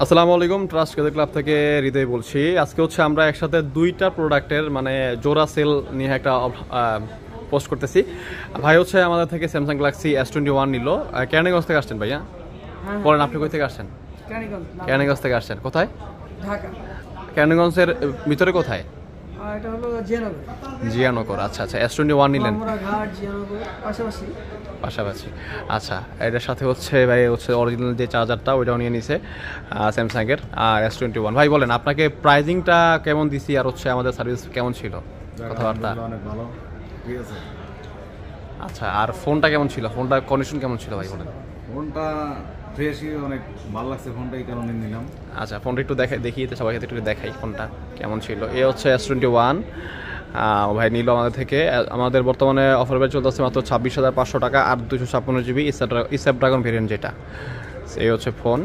আসসালামু আলাইকুম, trust credit club থেকে হৃদয় বলছি। আজকে হচ্ছে আমরা একসাথে দুইটা প্রোডাক্টের মানে জোড়া সেল নিয়ে একটা পোস্ট করতেছি। ভাই হচ্ছে আমাদের থেকে স্যামসাং গ্যালাক্সি S21 নিল। কেরানীগঞ্জ থেকে আসছেন ভাইয়া? বলেন আপনি কই থেকে আসছেন? কেরানীগঞ্জ থেকে আসছেন। কোথায়? ঢাকা। কেরানীগঞ্জের ভিতরে কোথায়? এটা হলো জিয়ানগর। জিয়ানগর। আচ্ছা আচ্ছা, S21 নিলেন ঘাট জিয়ানগর পাশাপাশি। পাশাপাশি। আচ্ছা, এটার সাথে হচ্ছে ভাই হচ্ছে অরিজিনাল যে চার্জারটা ওইটাও নিয়ে নিছে স্যামসাংয়ের। আর S21 ভাই বলেন আপনাকে প্রাইজিংটা কেমন দিছি আর হচ্ছে আমাদের সার্ভিস কেমন ছিল, কথাবার্তা? অনেক ভালো, ঠিক আছে। আচ্ছা, আর ফোনটা কেমন ছিল, ফোনটার কন্ডিশন কেমন ছিল ভাই বলেন? ফোনটা ফ্রেশই, অনেক ভালো লাগছে ফোনটা, এই কারণে নিলাম। আচ্ছা, ফোনটা একটু দেখিয়ে সবাইকে একটু দেখাই ফোনটা কেমন ছিল। এ হচ্ছে S21 ভাই নিল আমাদের থেকে। আমাদের বর্তমানে অফার প্রাইস চলতেছে মাত্র 26,500 টাকা আর 256 জিবি স্ন্যাপড্রাগন ভেরিয়েন্ট যেটা। এই হচ্ছে ফোন।